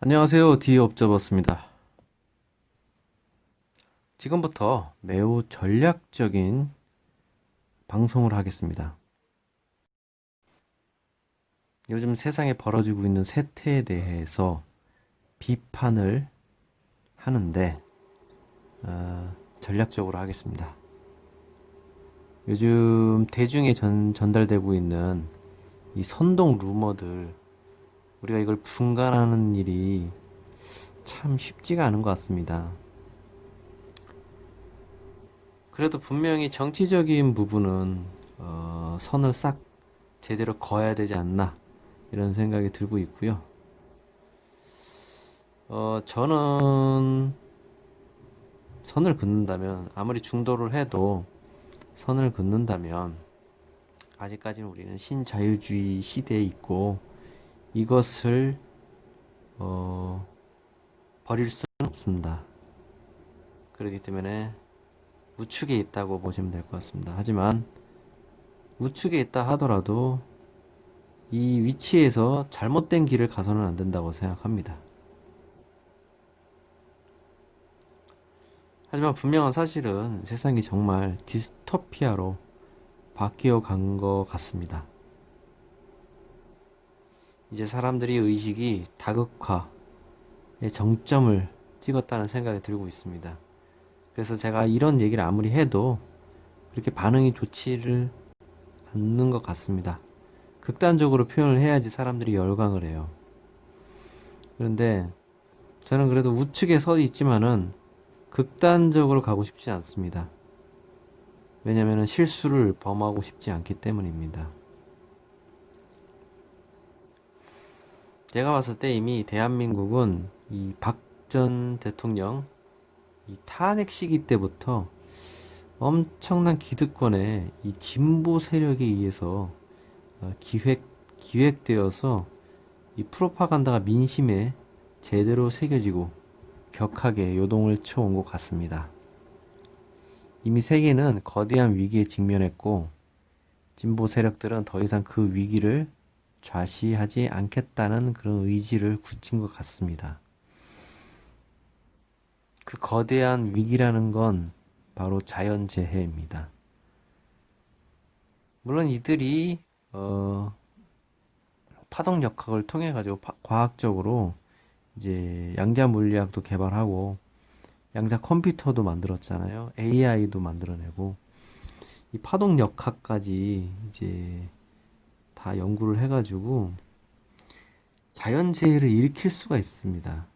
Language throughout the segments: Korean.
안녕하세요. 디옵저버스입니다. 지금부터 매우 전략적인 방송을 하겠습니다. 요즘 세상에 벌어지고 있는 세태에 대해서 비판을 하는데 전략적으로 하겠습니다. 요즘 대중에 전달되고 있는 이 선동 루머들, 우리가 이걸 분간하는 일이 참 쉽지가 않은 것 같습니다. 그래도 분명히 정치적인 부분은 선을 싹 제대로 그어야 되지 않나 이런 생각이 들고 있고요. 저는 선을 긋는다면, 아무리 중도를 해도 선을 긋는다면 아직까지는 우리는 신자유주의 시대에 있고 이것을 어, 버릴 수는 없습니다. 그렇기 때문에 우측에 있다고 보시면 될 것 같습니다. 하지만 우측에 있다 하더라도 이 위치에서 잘못된 길을 가서는 안 된다고 생각합니다. 하지만 분명한 사실은 세상이 정말 디스토피아로 바뀌어 간 것 같습니다. 이제 사람들이 의식이 다극화의 정점을 찍었다는 생각이 들고 있습니다. 그래서 제가 이런 얘기를 아무리 해도 그렇게 반응이 좋지를 않는 것 같습니다. 극단적으로 표현을 해야지 사람들이 열광을 해요. 그런데 저는 그래도 우측에 서 있지만은 극단적으로 가고 싶지 않습니다. 왜냐하면 실수를 범하고 싶지 않기 때문입니다. 제가 봤을 때 이미 대한민국은 이 박 전 대통령 이 탄핵 시기 때부터 엄청난 기득권에 이 진보 세력에 의해서 기획되어서 이 프로파간다가 민심에 제대로 새겨지고 격하게 요동을 쳐온 것 같습니다. 이미 세계는 거대한 위기에 직면했고 진보 세력들은 더 이상 그 위기를 좌시하지 않겠다는 그런 의지를 굳힌 것 같습니다. 그 거대한 위기라는 건 바로 자연재해입니다. 물론 이들이 파동역학을 통해 가지고 과학적으로 이제 양자 물리학도 개발하고 양자 컴퓨터도 만들었잖아요. AI도 만들어내고 이 파동역학까지 이제 다 연구를 해가지고 자연재해를 일으킬 수가 있습니다.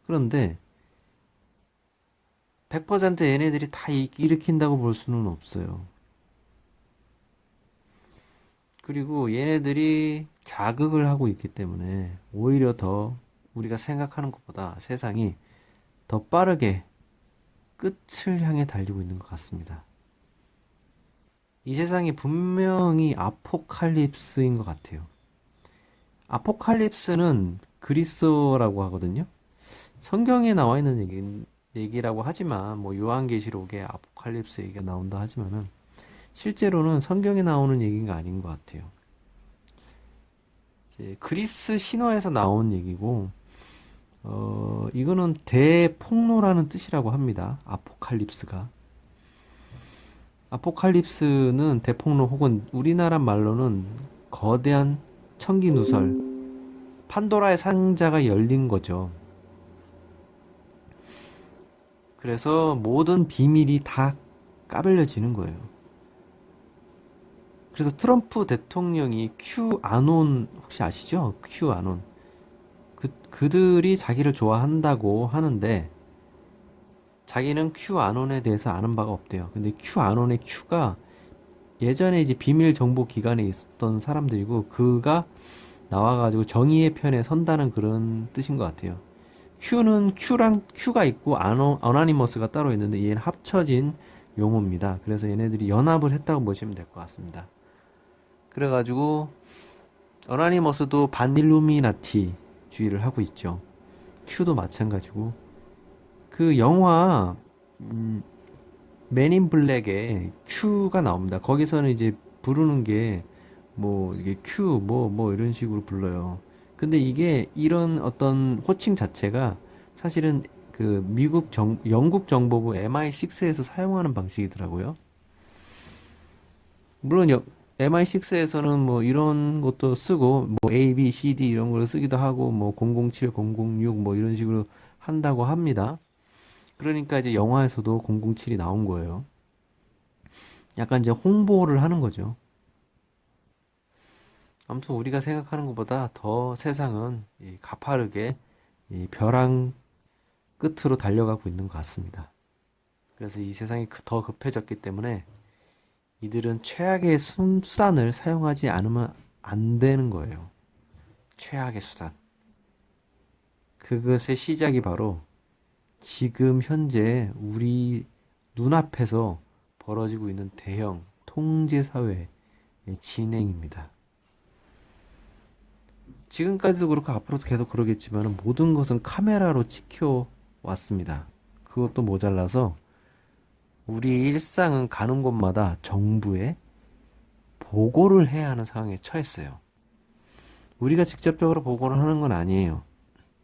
그런데 100% 얘네들이 다 일으킨다고 볼 수는 없어요. 그리고 얘네들이 자극을 하고 있기 때문에 오히려 더 우리가 생각하는 것보다 세상이 더 빠르게 끝을 향해 달리고 있는 것 같습니다. 이 세상이 분명히 아포칼립스인 것 같아요. 아포칼립스는 그리스어라고 하거든요. 성경에 나와 있는 얘기라고 하지만, 뭐, 요한계시록에 아포칼립스 얘기가 나온다 하지만은, 실제로는 성경에 나오는 얘기가 아닌 것 같아요. 이제 그리스 신화에서 나온 얘기고, 이거는 대폭로라는 뜻이라고 합니다. 아포칼립스가. 아포칼립스는 대폭로 혹은 우리나라 말로는 거대한 청기 누설, 판도라의 상자가 열린 거죠. 그래서 모든 비밀이 다 까발려지는 거예요. 그래서 트럼프 대통령이 큐아논 혹시 아시죠? 큐아논. 그들이 자기를 좋아한다고 하는데 자기는 큐아논에 대해서 아는 바가 없대요. 근데 큐아논의 큐가 예전에 이제 비밀 정보 기관에 있었던 사람들이고 그가 나와가지고 정의의 편에 선다는 그런 뜻인 것 같아요. Q랑 Q가 있고 어나니머스가 따로 있는데 얘는 합쳐진 용어입니다. 그래서 얘네들이 연합을 했다고 보시면 될 것 같습니다. 그래가지고 어나니머스도 반일루미나티 주의를 하고 있죠. Q도 마찬가지고 그 영화 맨인 블랙에 Q가 나옵니다. 거기서는 이제 부르는 게 뭐 이게 Q 뭐 이런 식으로 불러요. 근데 이게 이런 어떤 호칭 자체가 사실은 그 영국 정보부 MI6에서 사용하는 방식이더라고요. 물론 MI6에서는 뭐 이런 것도 쓰고 뭐 A, B, C, D 이런 걸 쓰기도 하고 뭐 007, 006 뭐 이런 식으로 한다고 합니다. 그러니까 이제 영화에서도 007이 나온 거예요. 약간 이제 홍보를 하는 거죠. 아무튼 우리가 생각하는 것보다 더 세상은 이 가파르게 이 벼랑 끝으로 달려가고 있는 것 같습니다. 그래서 이 세상이 더 급해졌기 때문에 이들은 최악의 수단을 사용하지 않으면 안 되는 거예요. 최악의 수단. 그것의 시작이 바로 지금 현재 우리 눈앞에서 벌어지고 있는 대형 통제 사회의 진행입니다. 지금까지도 그렇고 앞으로도 계속 그러겠지만 모든 것은 카메라로 찍혀 왔습니다. 그것도 모자라서 우리 일상은 가는 곳마다 정부에 보고를 해야 하는 상황에 처했어요. 우리가 직접적으로 보고를 하는 건 아니에요.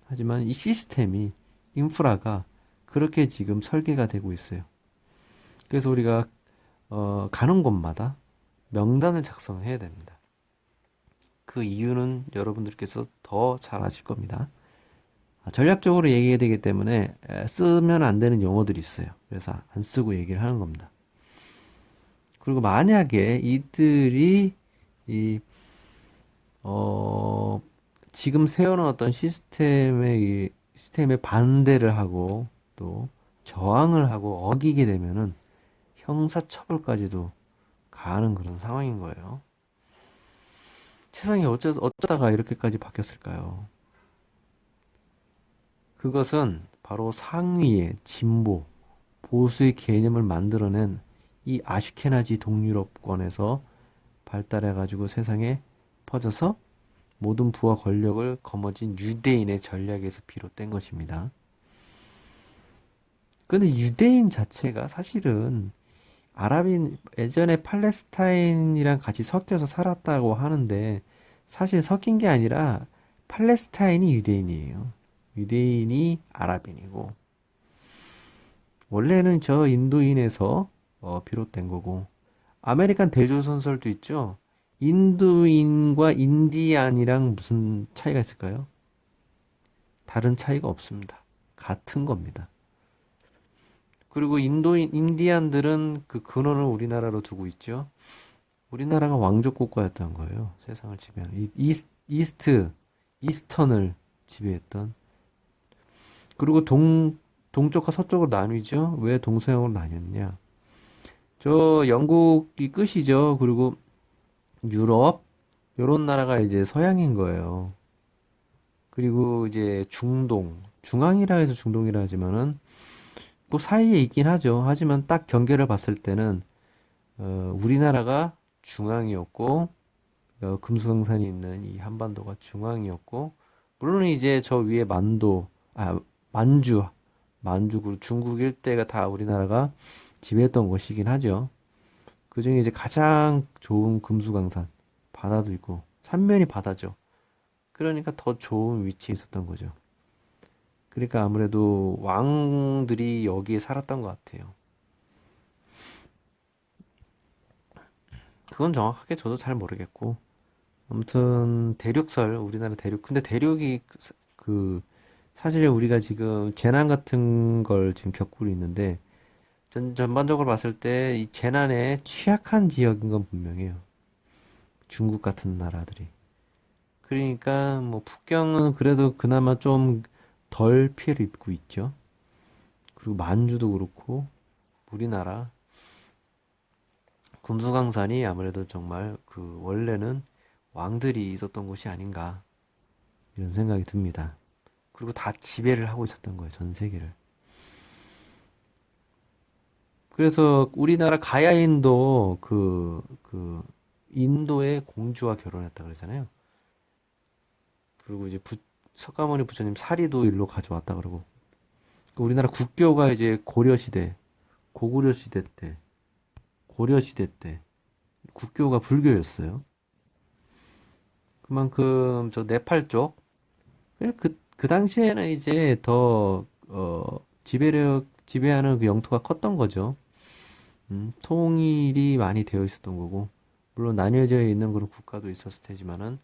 하지만 이 시스템이, 인프라가 그렇게 지금 설계가 되고 있어요. 그래서 우리가 가는 곳마다 명단을 작성해야 됩니다. 그 이유는 여러분들께서 더 잘 아실 겁니다. 전략적으로 얘기해야 되기 때문에 쓰면 안 되는 용어들이 있어요. 그래서 안 쓰고 얘기를 하는 겁니다. 그리고 만약에 이들이 이, 어, 지금 세워놓은 어떤 시스템에 반대를 하고 또 저항을 하고 어기게 되면은 형사처벌까지도 가하는 그런 상황인 거예요. 세상이 어쩌다가 이렇게까지 바뀌었을까요? 그것은 바로 상위의 진보, 보수의 개념을 만들어낸 이 아슈케나지 동유럽권에서 발달해가지고 세상에 퍼져서 모든 부와 권력을 거머쥔 유대인의 전략에서 비롯된 것입니다. 근데 유대인 자체가 사실은 예전에 팔레스타인이랑 같이 섞여서 살았다고 하는데 사실 섞인 게 아니라 팔레스타인이 유대인이에요. 유대인이 아랍인이고 원래는 저 인도인에서 비롯된 거고 아메리칸 대조선설도 있죠. 인도인과 인디안이랑 무슨 차이가 있을까요? 다른 차이가 없습니다. 같은 겁니다. 그리고 인디안들은 그 근원을 우리나라로 두고 있죠. 우리나라가 왕족 국가였던 거예요. 세상을 지배하는. 이스턴을 지배했던. 그리고 동쪽과 서쪽으로 나뉘죠. 왜 동서양으로 나뉘었냐? 저 영국이 끝이죠. 그리고 유럽, 요런 나라가 이제 서양인 거예요. 그리고 이제 중앙이라 해서 중동이라 하지만은 뭐 사이에 있긴 하죠. 하지만 딱 경계를 봤을 때는 우리나라가 중앙이었고 금수강산이 있는 이 한반도가 중앙이었고 물론 이제 저 위에 만주, 그리고 중국 일대가 다 우리나라가 지배했던 것이긴 하죠. 그중에 이제 가장 좋은 금수강산, 바다도 있고 삼면이 바다죠. 그러니까 더 좋은 위치에 있었던 거죠. 그러니까 아무래도 왕들이 여기에 살았던 것 같아요. 그건 정확하게 저도 잘 모르겠고 아무튼 우리나라 대륙. 근데 대륙이 그 사실 우리가 지금 재난 같은 걸 지금 겪고 있는데 전반적으로 봤을 때 이 재난에 취약한 지역인 건 분명해요. 중국 같은 나라들이. 그러니까 뭐 북경은 그래도 그나마 좀 덜 피해를 입고 있죠. 그리고 만주도 그렇고 우리나라 금수강산이 아무래도 정말 그 원래는 왕들이 있었던 곳이 아닌가 이런 생각이 듭니다. 그리고 다 지배를 하고 있었던 거예요, 전 세계를. 그래서 우리나라 가야인도 인도의 공주와 결혼했다 그러잖아요. 그리고 이제 석가모니 부처님 사리도 일로 가져왔다 그러고. 우리나라 국교가 이제 고구려 시대 때, 고려 시대 때 국교가 불교였어요. 그만큼 저 네팔 쪽 그 당시에는 이제 더, 지배하는 그 영토가 컸던 거죠. 통일이 많이 되어 있었던 거고, 물론 나뉘어져 있는 그런 국가도 있었을 테지만은,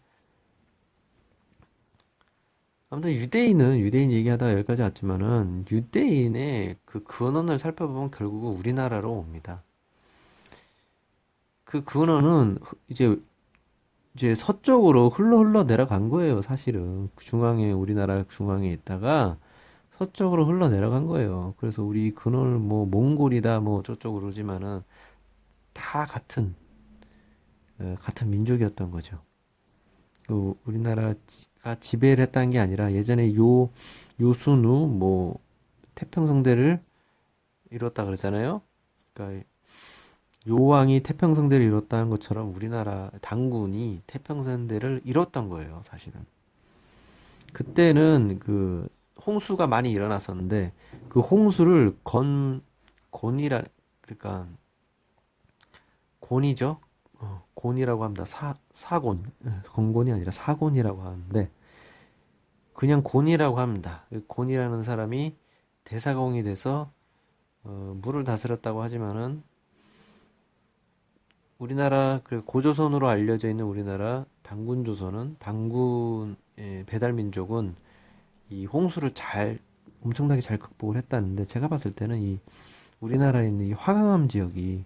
아무튼 유대인 얘기하다가 여기까지 왔지만은, 유대인의 그 근원을 살펴보면 결국은 우리나라로 옵니다. 그 근원은 이제 서쪽으로 흘러 내려간 거예요, 사실은. 우리나라 중앙에 있다가 서쪽으로 흘러 내려간 거예요. 그래서 우리 근원을 뭐 몽골이다 뭐 저쪽으로 그러지만은 다 같은 민족이었던 거죠. 우리나라가 지배를 했다는 게 아니라 예전에 요순우 뭐 태평성대를 이뤘다 그러잖아요. 그러니까 요왕이 태평성대를 이뤘다는 것처럼 우리나라 당군이 태평성대를 이뤘던 거예요, 사실은. 그때는 그 홍수가 많이 일어났었는데 그 홍수를 곤이라 그러니까 곤이죠. 곤이라고 합니다. 사곤. 건곤이 아니라 사곤이라고 하는데 그냥 곤이라고 합니다. 그 곤이라는 사람이 대사공이 돼서 물을 다스렸다고 하지만은 우리나라 그 고조선으로 알려져 있는 우리나라 당군의 배달 민족은 이 홍수를 엄청나게 잘 극복을 했다는데 제가 봤을 때는 이 우리나라에 있는 이 화강암 지역이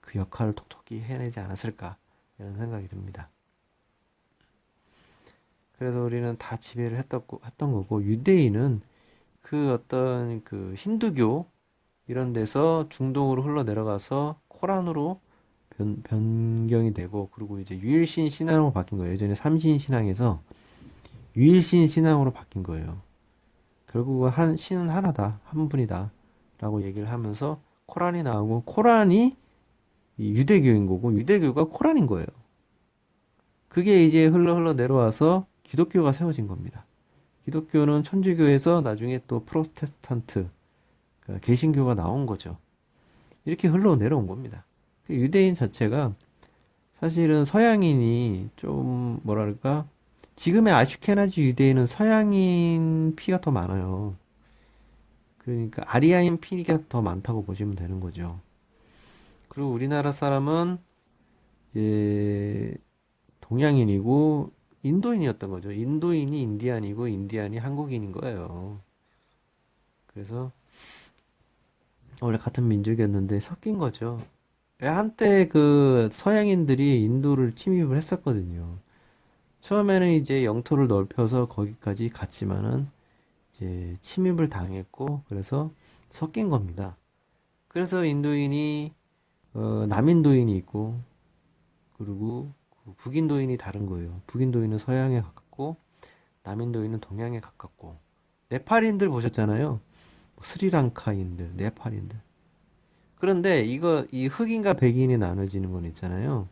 그 역할을 톡톡히 해내지 않았을까 이런 생각이 듭니다. 그래서 우리는 다 지배를 했던 거고 유대인은 그 어떤 그 힌두교 이런 데서 중동으로 흘러 내려가서 코란으로 변경이 되고 그리고 이제 유일신 신앙으로 바뀐 거예요. 예전에 삼신 신앙에서 유일신 신앙으로 바뀐 거예요. 결국은 신은 하나다, 한 분이다 라고 얘기를 하면서 코란이 나오고 코란이 이 유대교인 거고 유대교가 코란인 거예요. 그게 이제 흘러 내려와서 기독교가 세워진 겁니다. 기독교는 천주교에서 나중에 또 프로테스탄트, 그러니까 개신교가 나온 거죠. 이렇게 흘러 내려온 겁니다. 그 유대인 자체가 사실은 서양인이 좀 뭐랄까 지금의 아슈케나지 유대인은 서양인 피가 더 많아요. 그러니까 아리아인 피가 더 많다고 보시면 되는 거죠. 그리고 우리나라 사람은 이제 동양인이고 인도인이었던 거죠. 인도인이 인디안이고 인디안이 한국인인 거예요. 그래서 원래 같은 민족이었는데 섞인 거죠. 한때 그 서양인들이 인도를 침입을 했었거든요. 처음에는 이제 영토를 넓혀서 거기까지 갔지만은 이제 침입을 당했고 그래서 섞인 겁니다. 그래서 인도인이 남인도인이 있고 그리고 그 북인도인이 다른 거예요. 북인도인은 서양에 가깝고 남인도인은 동양에 가깝고 네팔인들 보셨잖아요. 뭐 스리랑카인들, 네팔인들. 그런데 이 흑인과 백인이 나눠지는 건 있잖아요.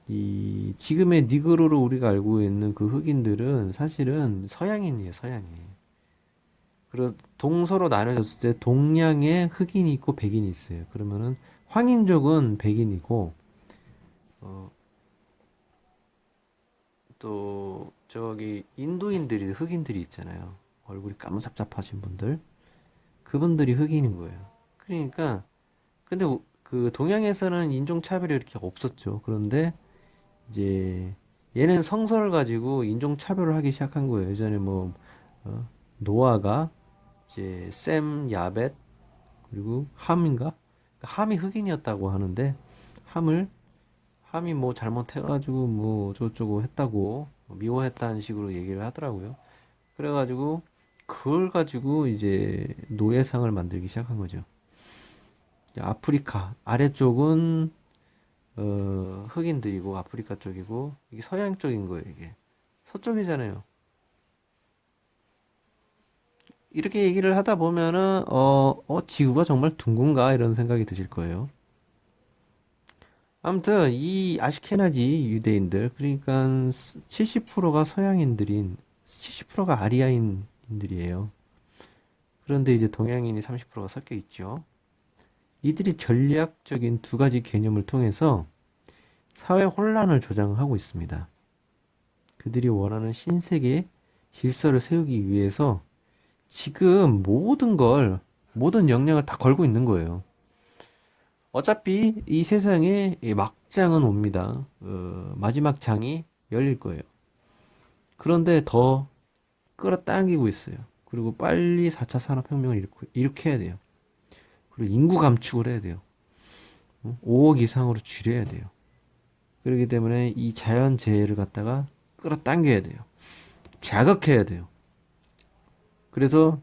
이 지금의 니그로로 우리가 알고 있는 그 흑인들은 사실은 서양인이에요, 서양인. 그리고 동서로 나눠졌을 때 동양에 흑인이 있고 백인이 있어요. 그러면은 황인족은 백인이고 어, 또 저기 인도인들이 흑인들이 있잖아요. 얼굴이 까무잡잡하신 분들. 그분들이 흑인인 거예요. 그러니까 근데 그 동양에서는 인종차별이 이렇게 없었죠. 그런데 이제 얘는 성서를 가지고 인종차별을 하기 시작한 거예요. 예전에 뭐 노아가 이제 셈, 야벳 그리고 함인가? 함이 흑인이었다고 하는데 함을 함이 뭐 잘못해가지고 뭐 저쩌고 했다고 미워했다는 식으로 얘기를 하더라고요. 그래가지고 그걸 가지고 이제 노예상을 만들기 시작한 거죠. 아프리카 아래쪽은 흑인들이고 아프리카 쪽이고 이게 서양 쪽인 거예요, 이게. 서쪽이잖아요. 이렇게 얘기를 하다 보면은 지구가 정말 둥근가 이런 생각이 드실 거예요. 아무튼 이 아시케나지 유대인들 그러니까 70%가 서양인들인 70%가 아리아인들이에요. 그런데 이제 동양인이 30%가 섞여 있죠. 이들이 전략적인 두 가지 개념을 통해서 사회 혼란을 조장하고 있습니다. 그들이 원하는 신세계 질서를 세우기 위해서 지금 모든 역량을 다 걸고 있는 거예요. 어차피 이 세상에 이 막장은 옵니다. 마지막 장이 열릴 거예요. 그런데 더 끌어당기고 있어요. 그리고 빨리 4차 산업혁명을 일으켜야 돼요. 그리고 인구 감축을 해야 돼요. 5억 이상으로 줄여야 돼요. 그렇기 때문에 이 자연재해를 갖다가 끌어당겨야 돼요. 자극해야 돼요. 그래서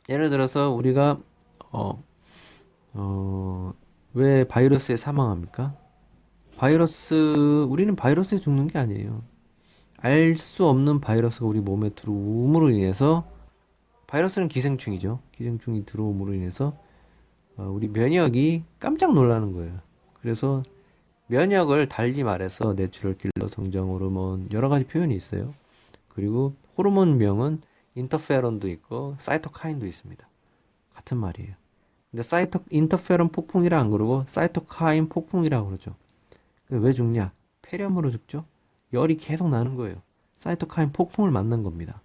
예를 들어서 우리가 어, 왜 바이러스에 사망합니까? 우리는 바이러스에 죽는 게 아니에요. 알 수 없는 바이러스가 우리 몸에 들어옴으로 인해서, 바이러스는 기생충이죠. 기생충이 들어옴으로 인해서 우리 면역이 깜짝 놀라는 거예요. 그래서 면역을 달리 말해서 내추럴 킬러, 성장 호르몬, 여러 가지 표현이 있어요. 그리고 호르몬명은 인터페론도 있고 사이토카인도 있습니다. 같은 말이에요. 근데 인터페론 폭풍이라 안 그러고 사이토카인 폭풍이라고 그러죠. 왜 죽냐? 폐렴으로 죽죠? 열이 계속 나는 거예요. 사이토카인 폭풍을 맞는 겁니다.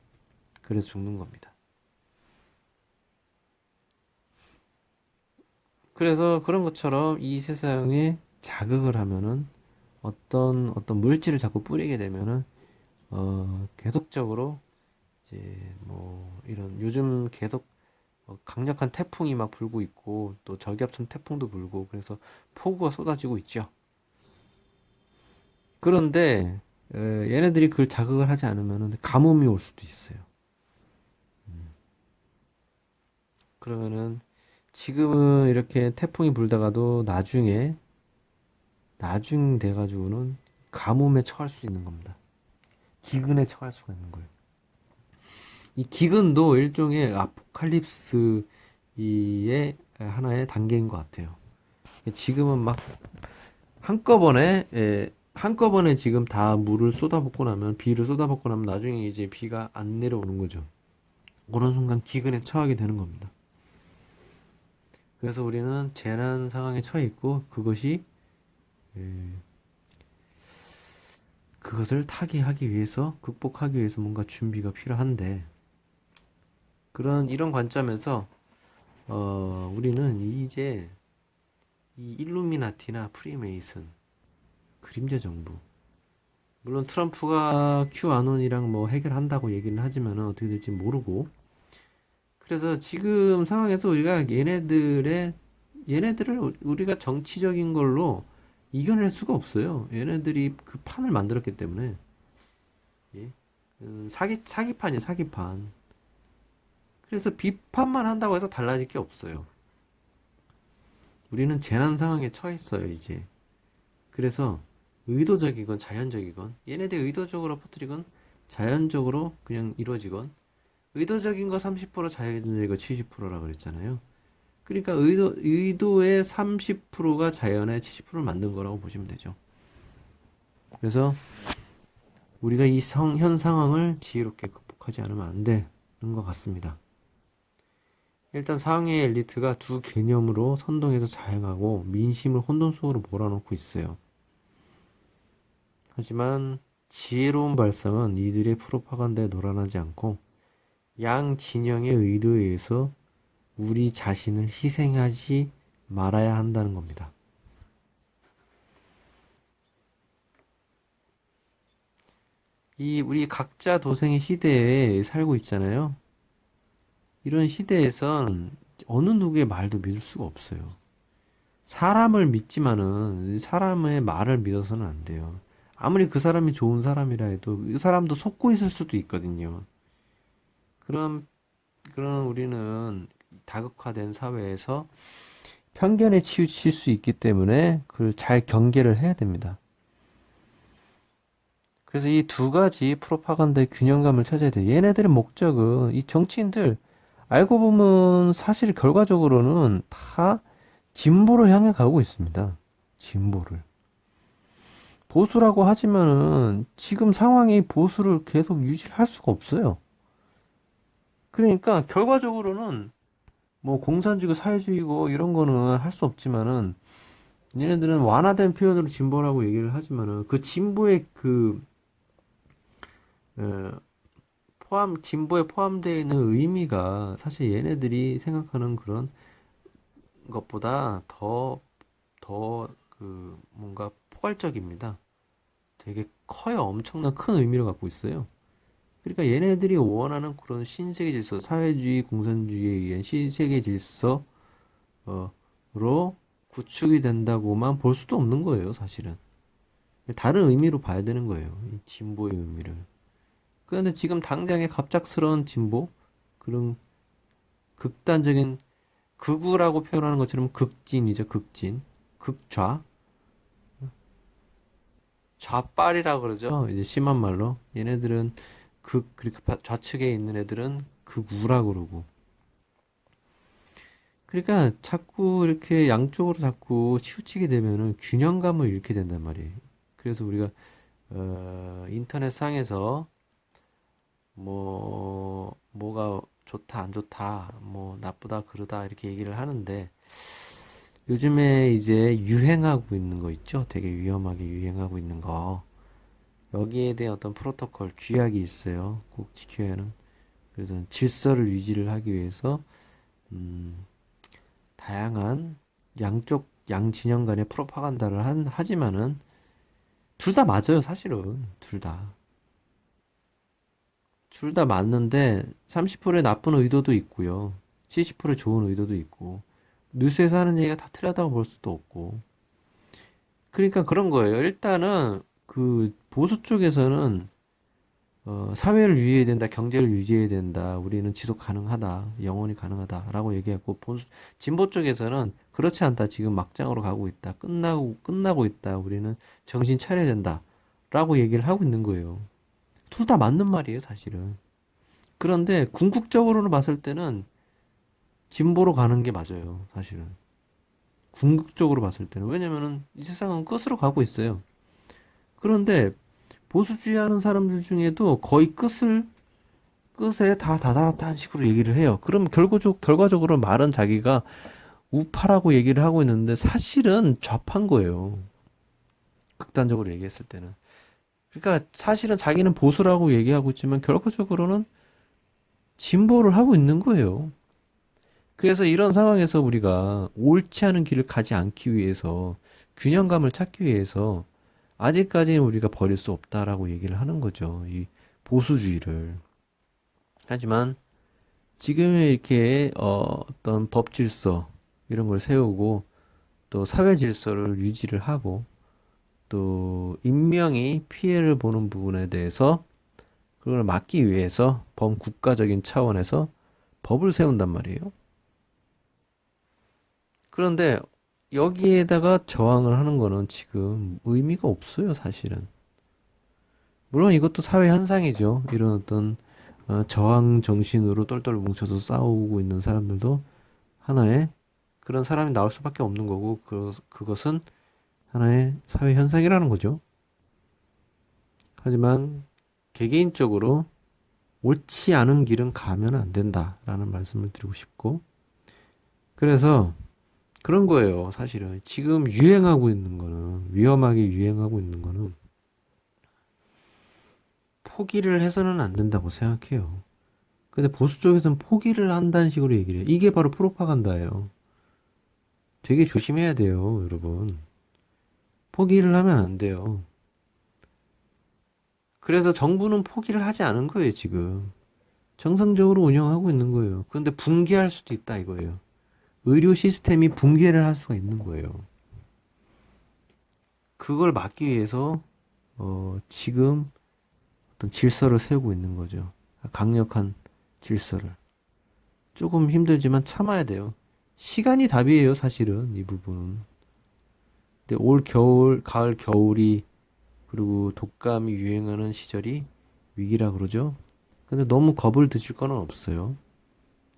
그래서 죽는 겁니다. 그래서 그런 것처럼 이 세상에 자극을 하면은 어떤 물질을 자꾸 뿌리게 되면은 계속적으로 이제 뭐 이런 요즘 계속 강력한 태풍이 막 불고 있고 또 저기압선 태풍도 불고 그래서 폭우가 쏟아지고 있죠. 그런데 얘네들이 그걸 자극을 하지 않으면은 가뭄이 올 수도 있어요. 그러면은 지금은 이렇게 태풍이 불다가도 나중 돼가지고는 가뭄에 처할 수 있는 겁니다. 기근에 처할 수가 있는 거예요. 이 기근도 일종의 아포칼립스의 하나의 단계인 것 같아요. 지금은 막 한꺼번에 지금 다 물을 쏟아붓고 나면, 비를 쏟아붓고 나면 나중에 이제 비가 안 내려오는 거죠. 그런 순간 기근에 처하게 되는 겁니다. 그래서 우리는 재난 상황에 처해 있고 에, 그것을 타개하기 위해서, 극복하기 위해서 뭔가 준비가 필요한데, 이런 관점에서 우리는 이제 이 일루미나티나 프리메이슨, 그림자 정부, 물론 트럼프가 큐아논이랑 뭐 해결한다고 얘기는 하지만은 어떻게 될지 모르고, 그래서 지금 상황에서 우리가 얘네들을 우리가 정치적인 걸로 이겨낼 수가 없어요. 얘네들이 그 판을 만들었기 때문에. 예? 사기판이에요, 사기판. 그래서 비판만 한다고 해서 달라질 게 없어요. 우리는 재난 상황에 처해 있어요, 이제. 그래서 의도적이건 자연적이건, 얘네들 의도적으로 퍼뜨리건 자연적으로 그냥 이루어지건, 의도적인 거 30%, 자연적인 거 70%라 그랬잖아요. 그러니까 의도의 30%가 자연의 70%를 만든 거라고 보시면 되죠. 그래서 우리가 현 상황을 지혜롭게 극복하지 않으면 안 되는 것 같습니다. 일단 상해 엘리트가 두 개념으로 선동해서 자행하고 민심을 혼돈 속으로 몰아넣고 있어요. 하지만 지혜로운 발상은 이들의 프로파간다에 놀아나지 않고 양 진영의 의도에 의해서 우리 자신을 희생하지 말아야 한다는 겁니다. 우리 각자 도생의 시대에 살고 있잖아요. 이런 시대에선 어느 누구의 말도 믿을 수가 없어요. 사람을 믿지만은 사람의 말을 믿어서는 안 돼요. 아무리 그 사람이 좋은 사람이라 해도 그 사람도 속고 있을 수도 있거든요. 그럼 우리는 다극화된 사회에서 편견에 치우칠 수 있기 때문에 그걸 잘 경계를 해야 됩니다. 그래서 이 두 가지 프로파간다의 균형감을 찾아야 돼요. 얘네들의 목적은, 이 정치인들 알고 보면 사실 결과적으로는 다 진보를 향해 가고 있습니다. 진보를. 보수라고 하지만은 지금 상황이 보수를 계속 유지할 수가 없어요. 그러니까 결과적으로는 뭐 공산주의고 사회주의고 이런 거는 할 수 없지만은, 얘네들은 완화된 표현으로 진보라고 얘기를 하지만은 그 진보의 어, 진보에 포함되어 있는 의미가 사실 얘네들이 생각하는 그런 것보다 뭔가 포괄적입니다. 되게 커요. 엄청난 큰 의미를 갖고 있어요. 그러니까 얘네들이 원하는 그런 신세계 질서, 사회주의, 공산주의에 의한 신세계 질서로 구축이 된다고만 볼 수도 없는 거예요, 사실은. 다른 의미로 봐야 되는 거예요, 이 진보의 의미를. 그런데 지금 당장의 갑작스러운 진보, 그런 극단적인 극우라고 표현하는 것처럼 극진이죠, 극진. 극좌. 좌빨이라 그러죠. 이제 심한 말로. 얘네들은 그렇게 좌측에 있는 애들은 극우라 그러고. 그러니까 자꾸 이렇게 양쪽으로 자꾸 치우치게 되면은 균형감을 잃게 된단 말이에요. 그래서 우리가 인터넷 상에서 뭐가 좋다 안 좋다 뭐 나쁘다 그러다 이렇게 얘기를 하는데 요즘에 이제 유행하고 있는 거 있죠? 되게 위험하게 유행하고 있는 거. 여기에 대한 어떤 프로토콜, 규약이 있어요. 꼭 지켜야 하는. 그래서 질서를 유지를 하기 위해서 다양한 양 진영 간의 프로파간다를 하지만은 둘 다 맞아요, 사실은. 둘 다. 둘 다 맞는데 30%의 나쁜 의도도 있고요. 70%의 좋은 의도도 있고. 뉴스에서 하는 얘기가 다 틀렸다고 볼 수도 없고. 그러니까 그런 거예요. 일단은 그 보수 쪽에서는 사회를 유지해야 된다, 경제를 유지해야 된다, 우리는 지속 가능하다, 영원히 가능하다라고 얘기하고 진보 쪽에서는 그렇지 않다, 지금 막장으로 가고 있다, 끝나고 있다, 우리는 정신 차려야 된다라고 얘기를 하고 있는 거예요. 둘 다 맞는 말이에요, 사실은. 그런데 궁극적으로는 봤을 때는 진보로 가는 게 맞아요, 사실은. 궁극적으로 봤을 때는. 왜냐면은 이 세상은 끝으로 가고 있어요. 그런데 보수주의하는 사람들 중에도 거의 끝에 다 다다랐다는 식으로 얘기를 해요. 그럼 결과적으로 말은 자기가 우파라고 얘기를 하고 있는데 사실은 좌파인 거예요. 극단적으로 얘기했을 때는. 그러니까 사실은 자기는 보수라고 얘기하고 있지만 결과적으로는 진보를 하고 있는 거예요. 그래서 이런 상황에서 우리가 옳지 않은 길을 가지 않기 위해서 균형감을 찾기 위해서 아직까지는 우리가 버릴 수 없다라고 얘기를 하는 거죠. 이 보수주의를. 하지만 지금 이렇게 어떤 법 질서 이런 걸 세우고 또 사회 질서를 유지를 하고 또 인명이 피해를 보는 부분에 대해서 그걸 막기 위해서 범국가적인 차원에서 법을 세운단 말이에요. 그런데 여기에다가 저항을 하는 거는 지금 의미가 없어요, 사실은. 물론 이것도 사회 현상이죠. 이런 어떤 저항 정신으로 똘똘 뭉쳐서 싸우고 있는 사람들도 하나의 그런 사람이 나올 수밖에 없는 거고, 그것은 하나의 사회 현상이라는 거죠. 하지만 개개인적으로 옳지 않은 길은 가면 안 된다라는 말씀을 드리고 싶고, 그래서 그런 거예요, 사실은. 지금 유행하고 있는 거는, 위험하게 유행하고 있는 거는 포기를 해서는 안 된다고 생각해요. 근데 보수 쪽에서는 포기를 한다는 식으로 얘기를 해요. 이게 바로 프로파간다예요. 되게 조심해야 돼요, 여러분. 포기를 하면 안 돼요. 그래서 정부는 포기를 하지 않은 거예요, 지금. 정상적으로 운영하고 있는 거예요. 그런데 붕괴할 수도 있다, 이거예요. 의료 시스템이 붕괴를 할 수가 있는 거예요. 그걸 막기 위해서, 지금 어떤 질서를 세우고 있는 거죠. 강력한 질서를. 조금 힘들지만 참아야 돼요. 시간이 답이에요, 사실은, 이 부분은. 근데 올 겨울, 가을, 겨울이, 그리고 독감이 유행하는 시절이 위기라 그러죠. 근데 너무 겁을 드실 거는 없어요.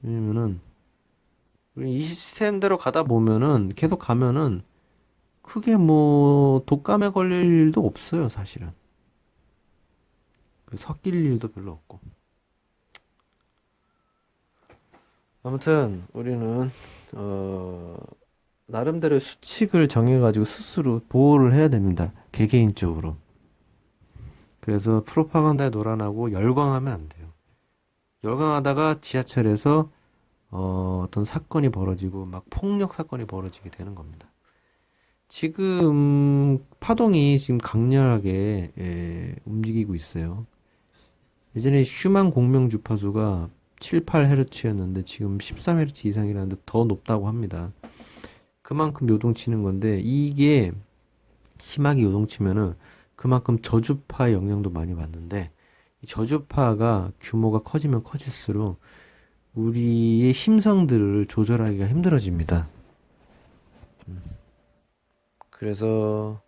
왜냐면은, 우리 이 시스템대로 가다 보면은, 계속 가면은, 크게 뭐, 독감에 걸릴 일도 없어요, 사실은. 섞일 일도 별로 없고. 아무튼, 우리는, 어, 나름대로 수칙을 정해가지고 스스로 보호를 해야 됩니다. 개개인적으로. 그래서 프로파간다에 놀아나고 열광하면 안 돼요. 열강하다가 지하철에서 어떤 사건이 벌어지고 막 폭력 사건이 벌어지게 되는 겁니다. 지금 파동이 지금 강렬하게 움직이고 있어요. 예전에 휴먼 공명 주파수가 7, 8Hz였는데 지금 13Hz 이상이라는데 더 높다고 합니다. 그만큼 요동치는 건데 이게 심하게 요동치면은 그만큼 저주파 영향도 많이 받는데 이 저주파가 규모가 커지면 커질수록 우리의 심성들을 조절하기가 힘들어집니다. 그래서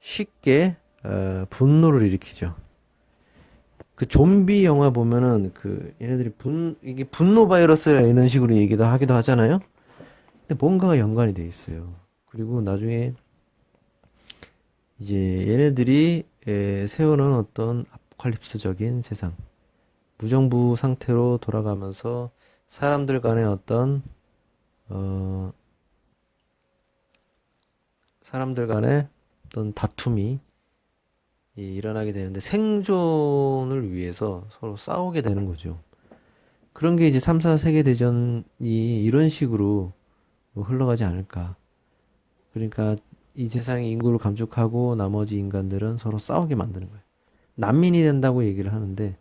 쉽게 분노를 일으키죠. 그 좀비 영화 보면은 그 얘네들이 이게 분노 바이러스라 이런 식으로 얘기도 하기도 하잖아요. 근데 뭔가가 연관이 돼 있어요. 그리고 나중에 이제 얘네들이 세우는 어떤 아포칼립스적인 세상, 무정부 상태로 돌아가면서 사람들 간의 어, 사람들 간의 어떤 다툼이 일어나게 되는데 생존을 위해서 서로 싸우게 되는 거죠. 그런 게 이제 3차 세계대전이 이런 식으로 흘러가지 않을까. 그러니까 이 세상의 인구를 감축하고 나머지 인간들은 서로 싸우게 만드는 거예요. 난민이 된다고 얘기를 하는데,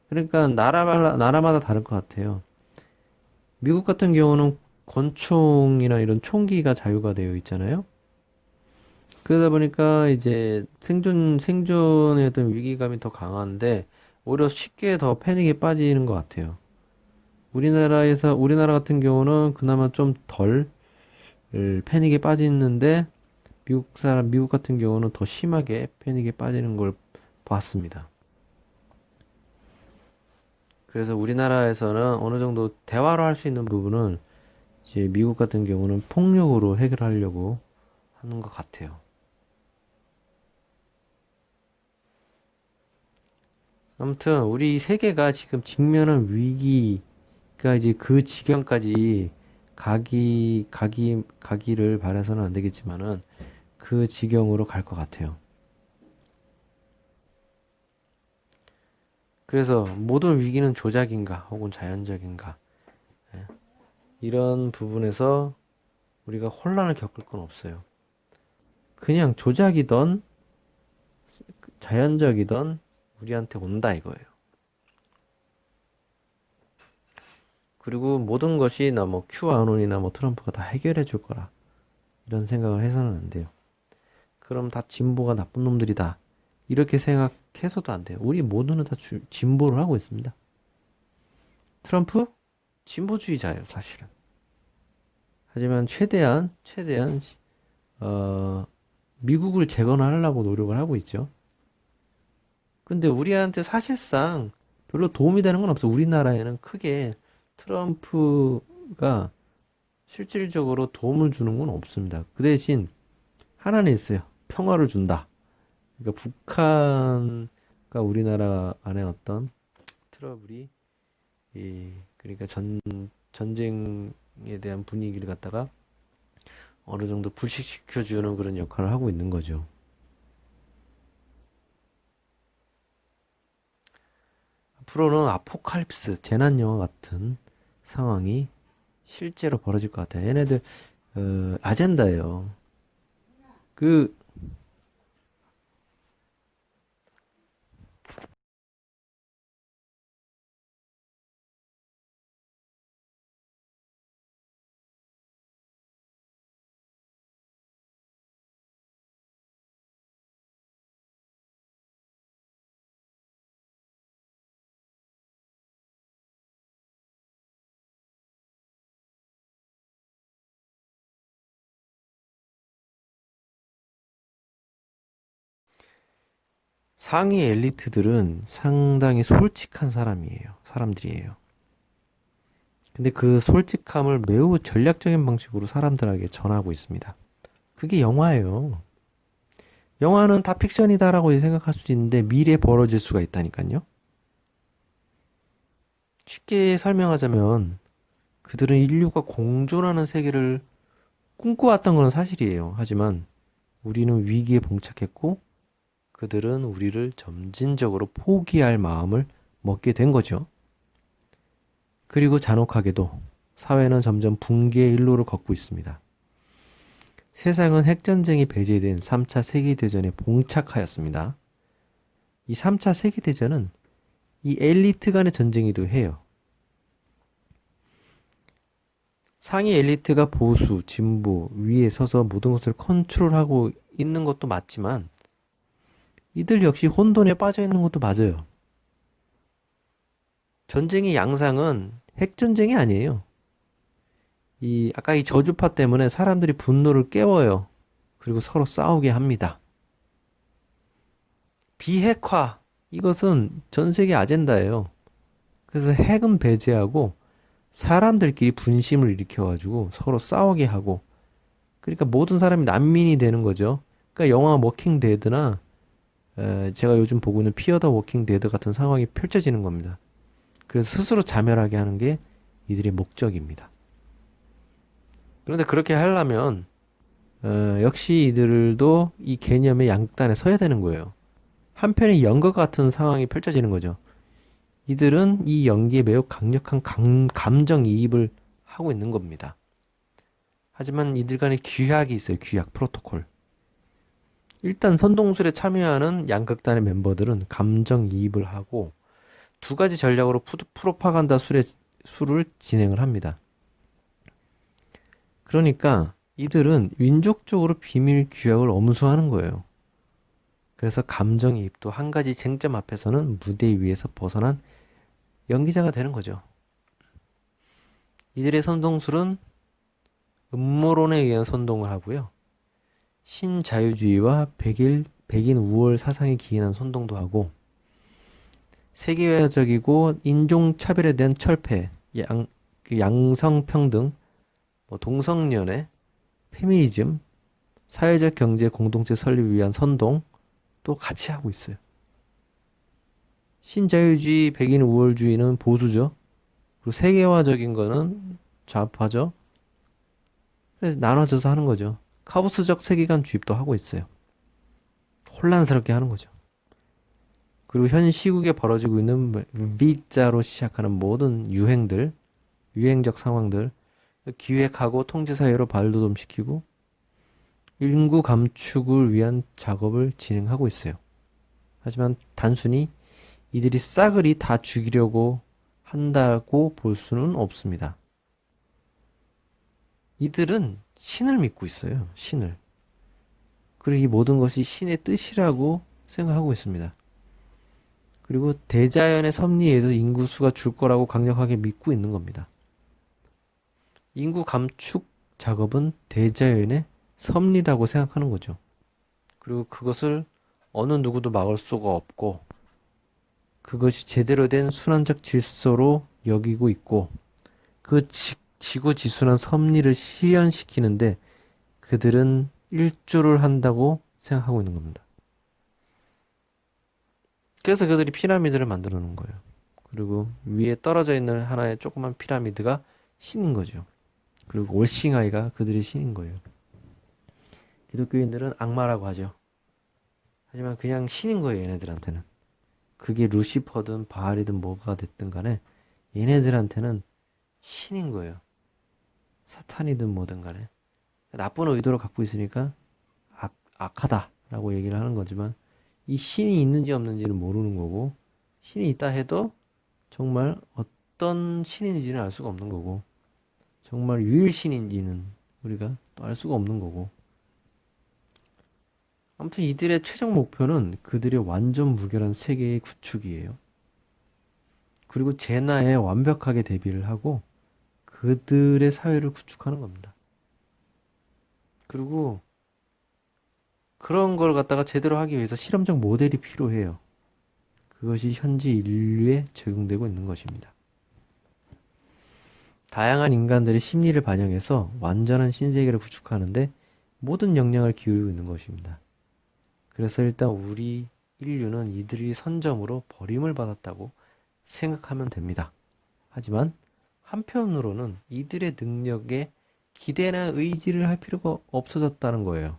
그러니까 나라마다 다를 것 같아요. 미국 같은 경우는 권총이나 이런 총기가 자유가 되어 있잖아요. 그러다 보니까 이제 생존의 어떤 위기감이 더 강한데, 오히려 쉽게 더 패닉에 빠지는 것 같아요. 우리나라 같은 경우는 그나마 좀 덜 패닉에 빠지는데, 미국 같은 경우는 더 심하게 패닉에 빠지는 걸 봤습니다. 그래서 우리나라에서는 어느 정도 대화로 할 수 있는 부분은 이제 미국 같은 경우는 폭력으로 해결하려고 하는 것 같아요. 아무튼 우리 세계가 지금 직면한 위기가 이제 그 지경까지 가기를 바라서는 안 되겠지만은 그 지경으로 갈 것 같아요. 그래서 모든 위기는 조작인가 혹은 자연적인가 이런 부분에서 우리가 혼란을 겪을 건 없어요. 그냥 조작이던 자연적이던 우리한테 온다 이거예요. 그리고 모든 것이 나 뭐 큐아논이나 뭐 트럼프가 다 해결해 줄 거라 이런 생각을 해서는 안 돼요. 그럼 다 진보가 나쁜 놈들이다. 이렇게 생각해서도 안 돼요. 우리 모두는 다 진보를 하고 있습니다. 트럼프? 진보주의자예요, 사실은. 하지만 최대한, 어, 미국을 재건하려고 노력을 하고 있죠. 근데 우리한테 사실상 별로 도움이 되는 건 없어. 우리나라에는 크게 트럼프가 실질적으로 도움을 주는 건 없습니다. 그 대신 하나는 있어요. 평화를 준다. 그러니까 북한과 우리나라 안에 어떤 트러블이 그러니까 전쟁에 대한 분위기를 갖다가 어느 정도 불식시켜주는 그런 역할을 하고 있는 거죠. 앞으로는 아포칼립스, 재난 영화 같은 상황이 실제로 벌어질 것 같아요. 얘네들 아젠다예요. 그 상위 엘리트들은 상당히 솔직한 사람들이에요. 근데 그 솔직함을 매우 전략적인 방식으로 사람들에게 전하고 있습니다. 그게 영화예요. 영화는 다 픽션이다라고 생각할 수도 있는데 미래에 벌어질 수가 있다니까요. 쉽게 설명하자면 그들은 인류가 공존하는 세계를 꿈꿔왔던 건 사실이에요. 하지만 우리는 위기에 봉착했고 그들은 우리를 점진적으로 포기할 마음을 먹게 된 거죠. 그리고 잔혹하게도 사회는 점점 붕괴의 일로를 걷고 있습니다. 세상은 핵전쟁이 배제된 3차 세계대전에 봉착하였습니다. 이 3차 세계대전은 이 엘리트 간의 전쟁이기도 해요. 상위 엘리트가 보수, 진보, 위에 서서 모든 것을 컨트롤하고 있는 것도 맞지만 이들 역시 혼돈에 빠져 있는 것도 맞아요. 전쟁의 양상은 핵전쟁이 아니에요. 아까 이 저주파 때문에 사람들이 분노를 깨워요. 그리고 서로 싸우게 합니다. 비핵화, 이것은 전 세계 아젠다예요. 그래서 핵은 배제하고 사람들끼리 분심을 일으켜가지고 서로 싸우게 하고, 그러니까 모든 사람이 난민이 되는 거죠. 그러니까 영화 워킹 데드나 제가 요즘 보고 있는 피어 더 워킹 데드 같은 상황이 펼쳐지는 겁니다. 그래서 스스로 자멸하게 하는 게 이들의 목적입니다. 그런데 그렇게 하려면 역시 이들도 이 개념의 양극단에 서야 되는 거예요. 한편의 연극 같은 상황이 펼쳐지는 거죠. 이들은 이 연기에 매우 강력한 감정이입을 하고 있는 겁니다. 하지만 이들 간에 규약이 있어요. 규약, 프로토콜. 일단 선동술에 참여하는 양극단의 멤버들은 감정이입을 하고 두 가지 전략으로 프로파간다 술을 진행을 합니다. 그러니까 이들은 민족적으로 비밀 규약을 엄수하는 거예요. 그래서 감정이입도 한 가지 쟁점 앞에서는 무대 위에서 벗어난 연기자가 되는 거죠. 이들의 선동술은 음모론에 의한 선동을 하고요. 신자유주의와 백인 우월 사상에 기인한 선동도 하고, 세계화적이고 인종차별에 대한 철폐, 양성평등, 동성연애, 페미니즘, 사회적 경제 공동체 설립을 위한 선동도 같이 하고 있어요. 신자유주의, 백인 우월주의는 보수죠. 그리고 세계화적인 거는 좌파죠. 그래서 나눠져서 하는 거죠. 카오스적 세계관 주입도 하고 있어요. 혼란스럽게 하는 거죠. 그리고 현 시국에 벌어지고 있는 V자로 시작하는 모든 유행적 상황들 기획하고 통제 사회로 발돋움시키고 인구 감축을 위한 작업을 진행하고 있어요. 하지만 단순히 이들이 싸그리 다 죽이려고 한다고 볼 수는 없습니다. 이들은 신을 믿고 있어요. 신을. 그리고 이 모든 것이 신의 뜻이라고 생각하고 있습니다. 그리고 대자연의 섭리에 의해서 인구수가 줄 거라고 강력하게 믿고 있는 겁니다. 인구 감축 작업은 대자연의 섭리라고 생각하는 거죠. 그리고 그것을 어느 누구도 막을 수가 없고 그것이 제대로 된 순환적 질서로 여기고 있고 그 지고지순한 섭리를 실현시키는데 그들은 일조를 한다고 생각하고 있는 겁니다. 그래서 그들이 피라미드를 만들어 놓은 거예요. 그리고 위에 떨어져 있는 하나의 조그만 피라미드가 신인 거죠. 그리고 올싱아이가 그들의 신인 거예요. 기독교인들은 악마라고 하죠. 하지만 그냥 신인 거예요, 얘네들한테는. 그게 루시퍼든 바알이든 뭐가 됐든 간에 얘네들한테는 신인 거예요. 사탄이든 뭐든 간에. 나쁜 의도를 갖고 있으니까 악하다라고 얘기를 하는 거지만 이 신이 있는지 없는지는 모르는 거고 신이 있다 해도 정말 어떤 신인지는 알 수가 없는 거고 정말 유일신인지는 우리가 또 알 수가 없는 거고 아무튼 이들의 최종 목표는 그들의 완전 무결한 세계의 구축이에요. 그리고 제나에 완벽하게 대비를 하고 그들의 사회를 구축하는 겁니다. 그리고 그런 걸 갖다가 제대로 하기 위해서 실험적 모델이 필요해요. 그것이 현재 인류에 적용되고 있는 것입니다. 다양한 인간들의 심리를 반영해서 완전한 신세계를 구축하는데 모든 역량을 기울이고 있는 것입니다. 그래서 일단 우리 인류는 이들이 선점으로 버림을 받았다고 생각하면 됩니다. 하지만 한편으로는 이들의 능력에 기대나 의지를 할 필요가 없어졌다는 거예요.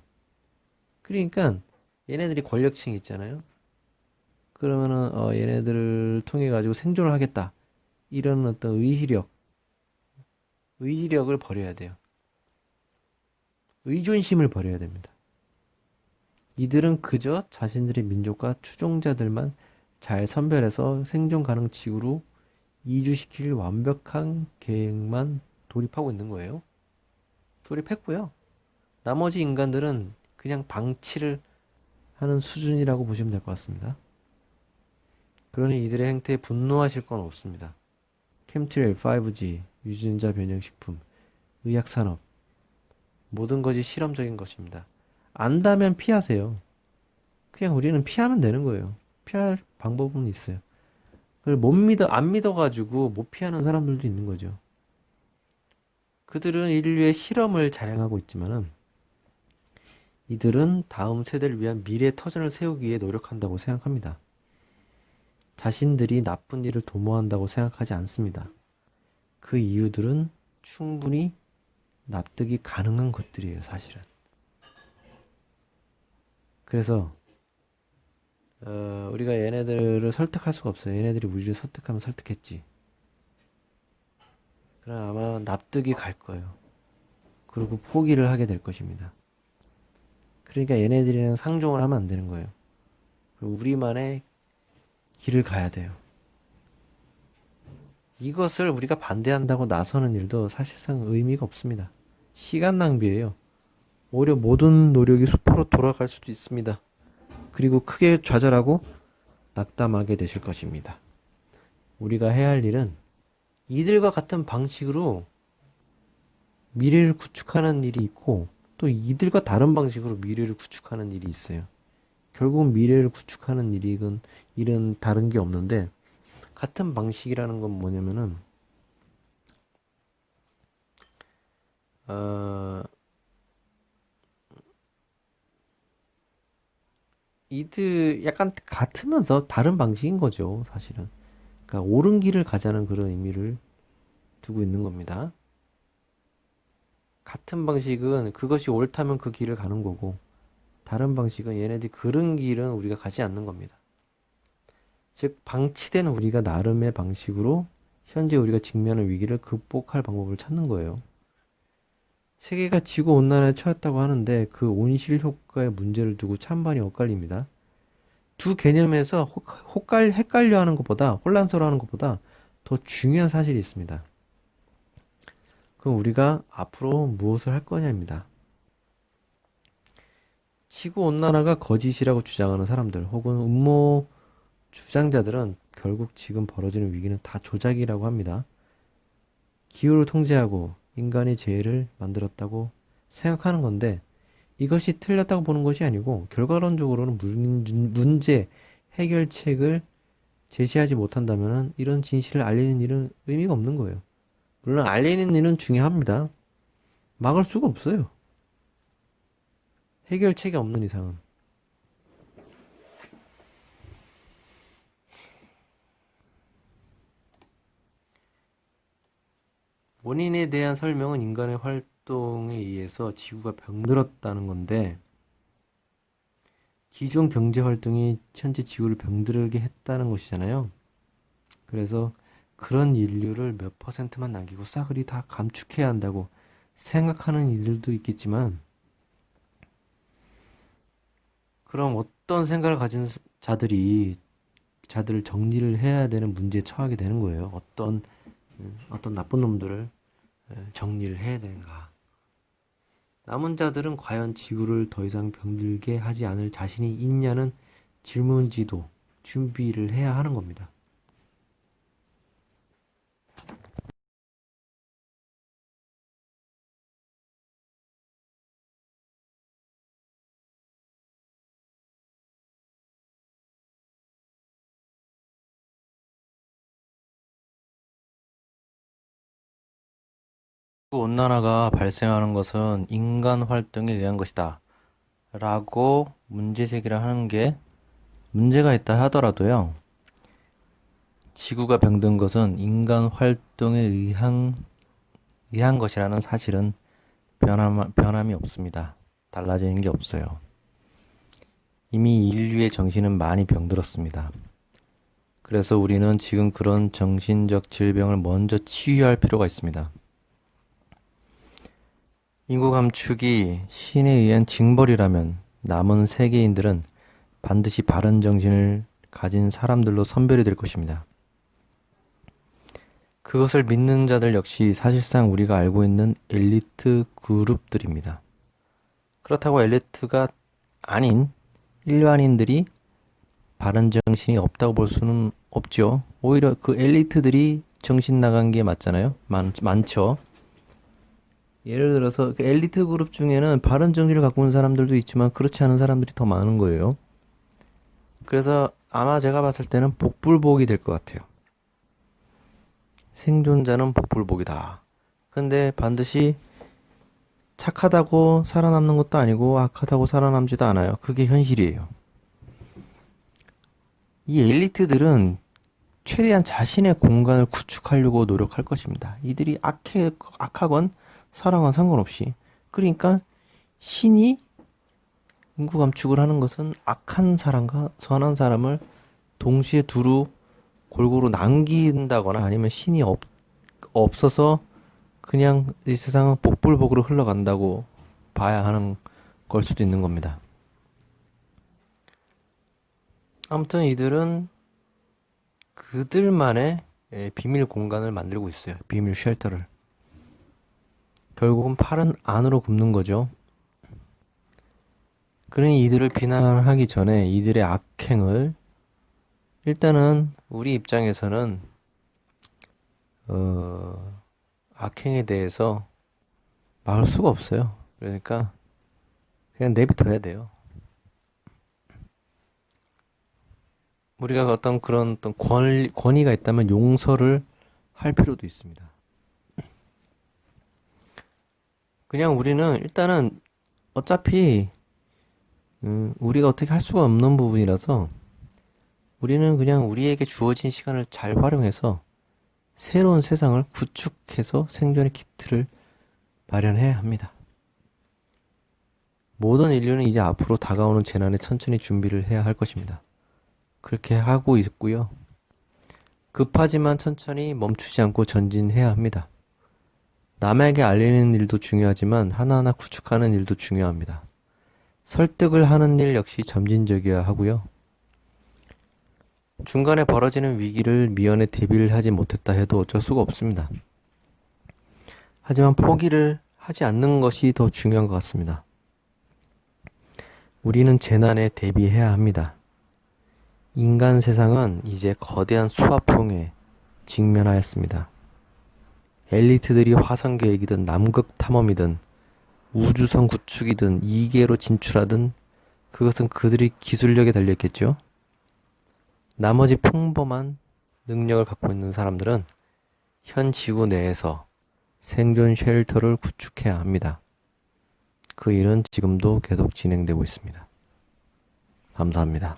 그러니까 얘네들이 권력층이 있잖아요. 그러면은 얘네들을 통해 가지고 생존을 하겠다. 이런 어떤 의지력을 버려야 돼요. 의존심을 버려야 됩니다. 이들은 그저 자신들의 민족과 추종자들만 잘 선별해서 생존 가능 지구로 이주시킬 완벽한 계획만 돌입하고 있는 거예요. 돌입했고요. 나머지 인간들은 그냥 방치를 하는 수준이라고 보시면 될 것 같습니다. 그러니 이들의 행태에 분노하실 건 없습니다. 캠트레일, 5G, 유전자 변형식품, 의학산업, 모든 것이 실험적인 것입니다. 안다면 피하세요. 그냥 우리는 피하면 되는 거예요. 피할 방법은 있어요. 그걸 안 믿어가지고 못 피하는 사람들도 있는 거죠. 그들은 인류의 실험을 자랑하고 있지만은 이들은 다음 세대를 위한 미래 터전을 세우기 위해 노력한다고 생각합니다. 자신들이 나쁜 일을 도모한다고 생각하지 않습니다. 그 이유들은 충분히 납득이 가능한 것들이에요, 사실은. 그래서 우리가 얘네들을 설득할 수가 없어요. 얘네들이 우리를 설득하면 설득했지. 그럼 아마 납득이 갈 거예요. 그리고 포기를 하게 될 것입니다. 그러니까 얘네들이랑 상종을 하면 안 되는 거예요. 우리만의 길을 가야 돼요. 이것을 우리가 반대한다고 나서는 일도 사실상 의미가 없습니다. 시간 낭비예요. 오히려 모든 노력이 수포로 돌아갈 수도 있습니다. 그리고 크게 좌절하고 낙담하게 되실 것입니다. 우리가 해야 할 일은 이들과 같은 방식으로 미래를 구축하는 일이 있고 또 이들과 다른 방식으로 미래를 구축하는 일이 있어요. 결국은 미래를 구축하는 일은 다른 게 없는데 같은 방식이라는 건 뭐냐면은 이들 약간 같으면서 다른 방식인 거죠, 사실은. 그러니까 옳은 길을 가자는 그런 의미를 두고 있는 겁니다. 같은 방식은 그것이 옳다면 그 길을 가는 거고 다른 방식은 얘네들이 그런 길은 우리가 가지 않는 겁니다. 즉 방치된 우리가 나름의 방식으로 현재 우리가 직면한 위기를 극복할 방법을 찾는 거예요. 세계가 지구 온난화에 처했다고 하는데 그 온실 효과의 문제를 두고 찬반이 엇갈립니다. 두 개념에서 헷갈려 하는 것보다 혼란스러워 하는 것보다 더 중요한 사실이 있습니다. 그럼 우리가 앞으로 무엇을 할 거냐입니다. 지구 온난화가 거짓이라고 주장하는 사람들 혹은 음모 주장자들은 결국 지금 벌어지는 위기는 다 조작이라고 합니다. 기후를 통제하고 인간이 재해를 만들었다고 생각하는 건데 이것이 틀렸다고 보는 것이 아니고 결과론적으로는 문제 해결책을 제시하지 못한다면 이런 진실을 알리는 일은 의미가 없는 거예요. 물론 알리는 일은 중요합니다. 막을 수가 없어요. 해결책이 없는 이상은. 원인에 대한 설명은 인간의 활동에 의해서 지구가 병들었다는 건데 기존 경제 활동이 현재 지구를 병들게 했다는 것이잖아요. 그래서 그런 인류를 몇 퍼센트만 남기고 싸그리 다 감축해야 한다고 생각하는 이들도 있겠지만 그럼 어떤 생각을 가진 자들을 정리를 해야 되는 문제에 처하게 되는 거예요. 어떤 나쁜 놈들을 정리를 해야 되는가. 남은 자들은 과연 지구를 더 이상 병들게 하지 않을 자신이 있냐는 질문지도 준비를 해야 하는 겁니다. 온난화가 발생하는 것은 인간 활동에 의한 것이다. 라고 문제 제기를 하는 게 문제가 있다 하더라도요. 지구가 병든 것은 인간 활동에 의한 것이라는 사실은 변함이 없습니다. 달라지는 게 없어요. 이미 인류의 정신은 많이 병들었습니다. 그래서 우리는 지금 그런 정신적 질병을 먼저 치유할 필요가 있습니다. 인구 감축이 신에 의한 징벌이라면 남은 세계인들은 반드시 바른 정신을 가진 사람들로 선별이 될 것입니다. 그것을 믿는 자들 역시 사실상 우리가 알고 있는 엘리트 그룹들입니다. 그렇다고 엘리트가 아닌 일반인들이 바른 정신이 없다고 볼 수는 없죠. 오히려 그 엘리트들이 정신 나간 게 맞잖아요. 많죠. 예를 들어서 그 엘리트 그룹 중에는 바른 정신을 갖고 있는 사람들도 있지만 그렇지 않은 사람들이 더 많은 거예요. 그래서 아마 제가 봤을 때는 복불복이 될 것 같아요. 생존자는 복불복이다. 근데 반드시 착하다고 살아남는 것도 아니고 악하다고 살아남지도 않아요. 그게 현실이에요. 이 엘리트들은 최대한 자신의 공간을 구축하려고 노력할 것입니다. 이들이 악하건 사랑은 상관없이. 그러니까 신이 인구 감축을 하는 것은 악한 사람과 선한 사람을 동시에 두루 골고루 남긴다거나 아니면 신이 없어서 그냥 이 세상은 복불복으로 흘러간다고 봐야 하는 걸 수도 있는 겁니다. 아무튼 이들은 그들만의 비밀 공간을 만들고 있어요. 비밀 쉘터를. 결국은 팔은 안으로 굽는 거죠. 그러니 이들을 비난하기 전에 이들의 악행을 일단은 우리 입장에서는 악행에 대해서 막을 수가 없어요. 그러니까 그냥 내비둬야 돼요. 우리가 어떤 그런 어떤 권위가 있다면 용서를 할 필요도 있습니다. 그냥 우리는 일단은 어차피 우리가 어떻게 할 수가 없는 부분이라서 우리는 그냥 우리에게 주어진 시간을 잘 활용해서 새로운 세상을 구축해서 생존의 기틀을 마련해야 합니다. 모든 인류는 이제 앞으로 다가오는 재난에 천천히 준비를 해야 할 것입니다. 그렇게 하고 있고요. 급하지만 천천히 멈추지 않고 전진해야 합니다. 남에게 알리는 일도 중요하지만 하나하나 구축하는 일도 중요합니다. 설득을 하는 일 역시 점진적이어야 하고요. 중간에 벌어지는 위기를 미연에 대비를 하지 못했다 해도 어쩔 수가 없습니다. 하지만 포기를 하지 않는 것이 더 중요한 것 같습니다. 우리는 재난에 대비해야 합니다. 인간 세상은 이제 거대한 수화풍에 직면하였습니다. 엘리트들이 화성 계획이든 남극 탐험이든 우주선 구축이든 이계로 진출하든 그것은 그들의 기술력에 달려있겠죠. 나머지 평범한 능력을 갖고 있는 사람들은 현 지구 내에서 생존 쉘터를 구축해야 합니다. 그 일은 지금도 계속 진행되고 있습니다. 감사합니다.